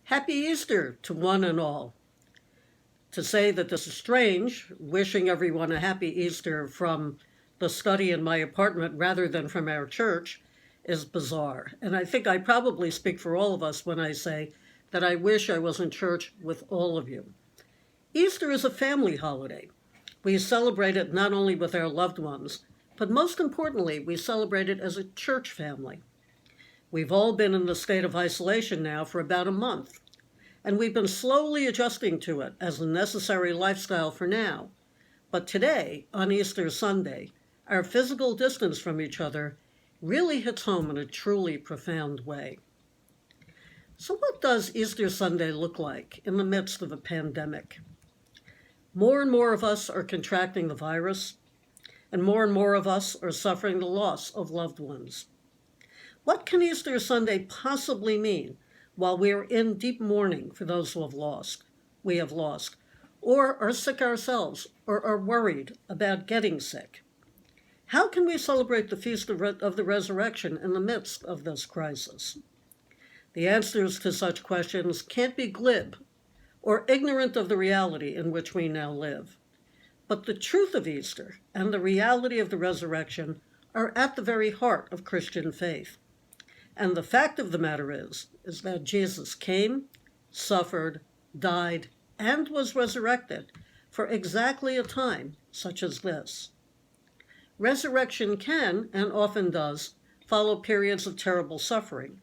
Happy Easter to one and all. To say that this is strange, wishing everyone a happy Easter from the study in my apartment rather than from our church, is bizarre. And I think I probably speak for all of us when I say that I wish I was in church with all of you. Easter is a family holiday. We celebrate it not only with our loved ones, but most importantly, we celebrate it as a church family. We've all been in the state of isolation now for about a month, and we've been slowly adjusting to it as a necessary lifestyle for now. But today, on Easter Sunday, our physical distance from each other really hits home in a truly profound way. So what does Easter Sunday look like in the midst of a pandemic? More and more of us are contracting the virus, and more of us are suffering the loss of loved ones. What can Easter Sunday possibly mean while we are in deep mourning for those who we have lost, or are sick ourselves, or are worried about getting sick? How can we celebrate the Feast of the Resurrection in the midst of this crisis? The answers to such questions can't be glib or ignorant of the reality in which we now live. But the truth of Easter and the reality of the resurrection are at the very heart of Christian faith. And the fact of the matter is that Jesus came, suffered, died, and was resurrected for exactly a time such as this. Resurrection can, and often does, follow periods of terrible suffering,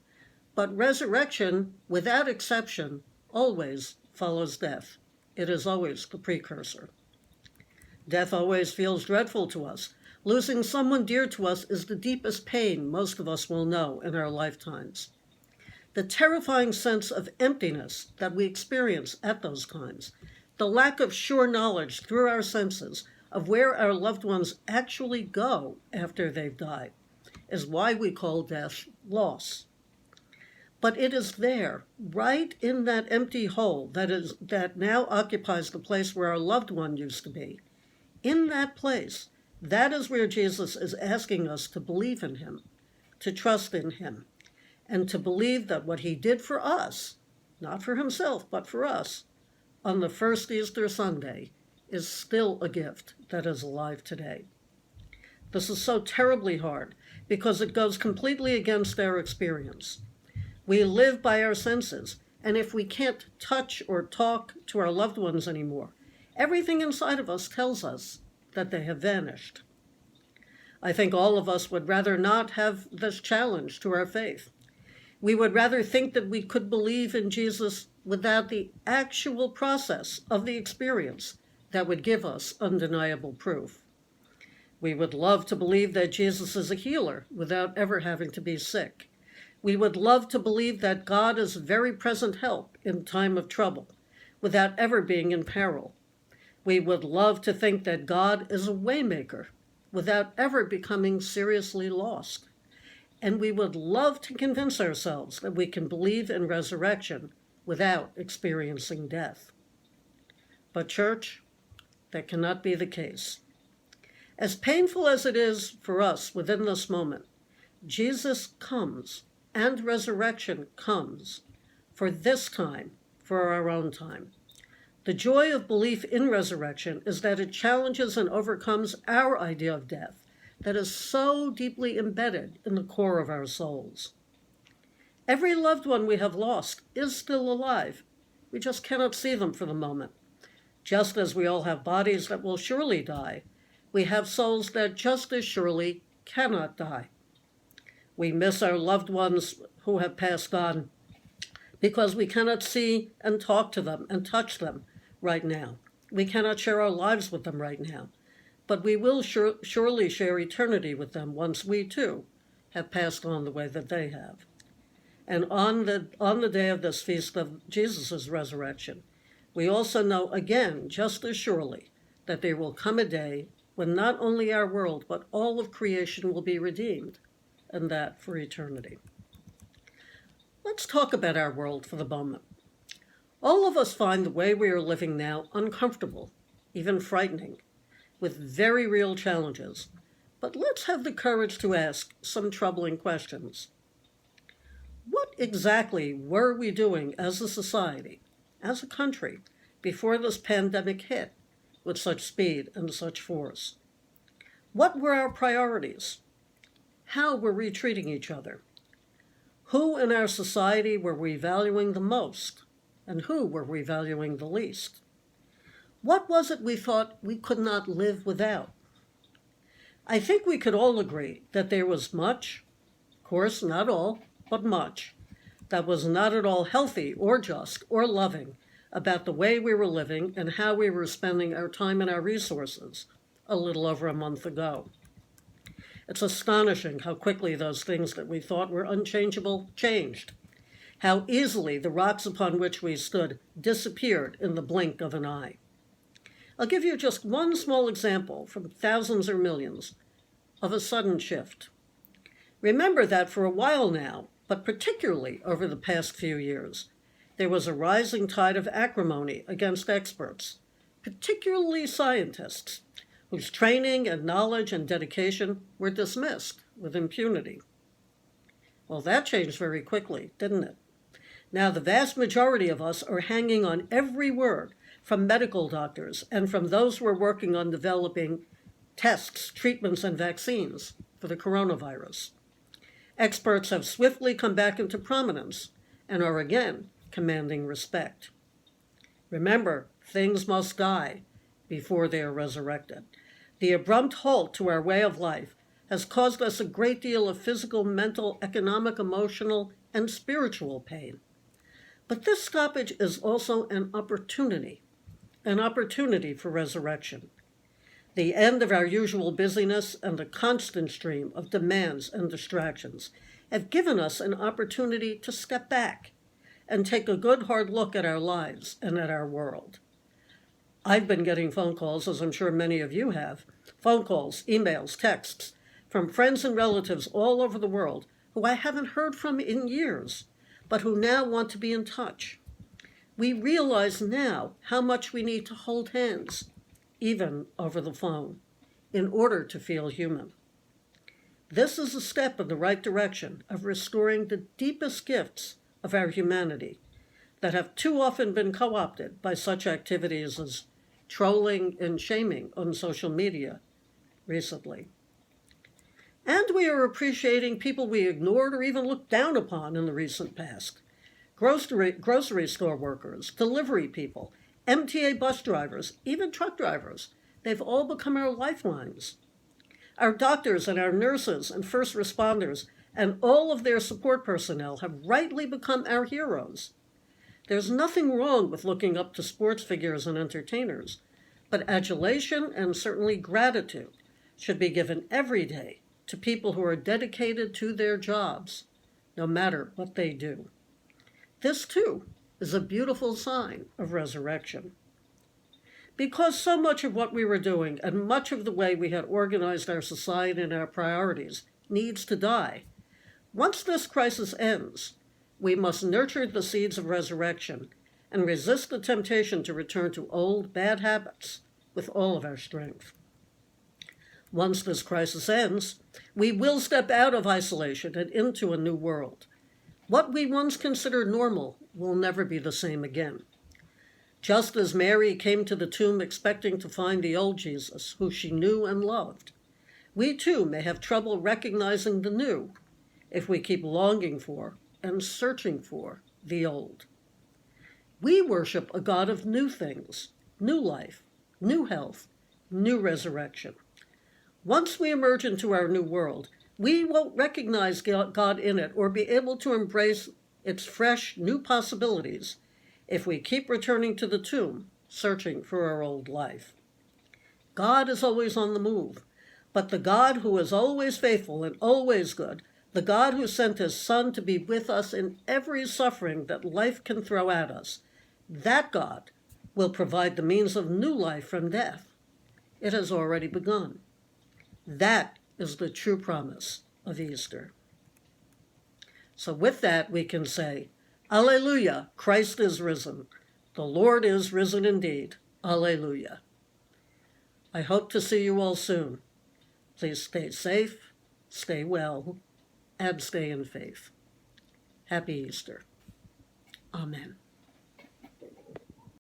but resurrection, without exception, always follows death. It is always the precursor. Death always feels dreadful to us. Losing someone dear to us is the deepest pain most of us will know in our lifetimes. The terrifying sense of emptiness that we experience at those times, the lack of sure knowledge through our senses of where our loved ones actually go after they've died, is why we call death loss. But it is there, right in that empty hole that now occupies the place where our loved one used to be. In that place, that is where Jesus is asking us to believe in him, to trust in him, and to believe that what he did for us, not for himself, but for us, on the first Easter Sunday, is still a gift that is alive today. This is so terribly hard because it goes completely against our experience. We live by our senses, and if we can't touch or talk to our loved ones anymore, everything inside of us tells us that they have vanished. I think all of us would rather not have this challenge to our faith. We would rather think that we could believe in Jesus without the actual process of the experience that would give us undeniable proof. We would love to believe that Jesus is a healer without ever having to be sick. We would love to believe that God is very present help in time of trouble without ever being in peril. We would love to think that God is a waymaker without ever becoming seriously lost. And we would love to convince ourselves that we can believe in resurrection without experiencing death. But church, that cannot be the case. As painful as it is for us within this moment, Jesus comes and resurrection comes for this time, for our own time. The joy of belief in resurrection is that it challenges and overcomes our idea of death that is so deeply embedded in the core of our souls. Every loved one we have lost is still alive. We just cannot see them for the moment. Just as we all have bodies that will surely die, we have souls that just as surely cannot die. We miss our loved ones who have passed on because we cannot see and talk to them and touch them right now. We cannot share our lives with them right now, but we will surely share eternity with them once we too have passed on the way that they have. And on the day of this feast of Jesus' resurrection, we also know again, just as surely, that there will come a day when not only our world, but all of creation will be redeemed, and that for eternity. Let's talk about our world for the moment. All of us find the way we are living now uncomfortable, even frightening, with very real challenges. But let's have the courage to ask some troubling questions. What exactly were we doing as a society, as a country, before this pandemic hit with such speed and such force? What were our priorities? How were we treating each other? Who in our society were we valuing the most, and who were we valuing the least? What was it we thought we could not live without? I think we could all agree that there was much, of course not all, but much, that was not at all healthy or just or loving about the way we were living and how we were spending our time and our resources a little over a month ago. It's astonishing how quickly those things that we thought were unchangeable changed, how easily the rocks upon which we stood disappeared in the blink of an eye. I'll give you just one small example from thousands or millions of a sudden shift. Remember that for a while now, but particularly over the past few years, there was a rising tide of acrimony against experts, particularly scientists, whose training and knowledge and dedication were dismissed with impunity. Well, that changed very quickly, didn't it? Now, the vast majority of us are hanging on every word from medical doctors and from those who are working on developing tests, treatments, and vaccines for the coronavirus. Experts have swiftly come back into prominence and are again commanding respect. Remember, things must die before they are resurrected. The abrupt halt to our way of life has caused us a great deal of physical, mental, economic, emotional, and spiritual pain. But this stoppage is also an opportunity for resurrection. The end of our usual busyness and the constant stream of demands and distractions have given us an opportunity to step back and take a good hard look at our lives and at our world. I've been getting phone calls, as I'm sure many of you have, phone calls, emails, texts, from friends and relatives all over the world who I haven't heard from in years, but who now want to be in touch. We realize now how much we need to hold hands, even over the phone, in order to feel human. This is a step in the right direction of restoring the deepest gifts of our humanity that have too often been co-opted by such activities as trolling and shaming on social media recently. And we are appreciating people we ignored or even looked down upon in the recent past. Grocery store workers, delivery people, MTA bus drivers, even truck drivers. They've all become our lifelines. Our doctors and our nurses and first responders and all of their support personnel have rightly become our heroes. There's nothing wrong with looking up to sports figures and entertainers, but adulation and certainly gratitude should be given every day to people who are dedicated to their jobs, no matter what they do. This, too, is a beautiful sign of resurrection. Because so much of what we were doing and much of the way we had organized our society and our priorities needs to die, once this crisis ends, we must nurture the seeds of resurrection and resist the temptation to return to old, bad habits with all of our strength. Once this crisis ends, we will step out of isolation and into a new world. What we once considered normal will never be the same again. Just as Mary came to the tomb expecting to find the old Jesus, who she knew and loved, we too may have trouble recognizing the new if we keep longing for and searching for the old. We worship a God of new things, new life, new health, new resurrection. Once we emerge into our new world, we won't recognize God in it or be able to embrace its fresh, new possibilities if we keep returning to the tomb, searching for our old life. God is always on the move, but the God who is always faithful and always good, the God who sent his Son to be with us in every suffering that life can throw at us, that God will provide the means of new life from death. It has already begun. That is the true promise of Easter. So with that, we can say, Alleluia, Christ is risen. The Lord is risen indeed. Alleluia. I hope to see you all soon. Please stay safe, stay well, and stay in faith. Happy Easter. Amen.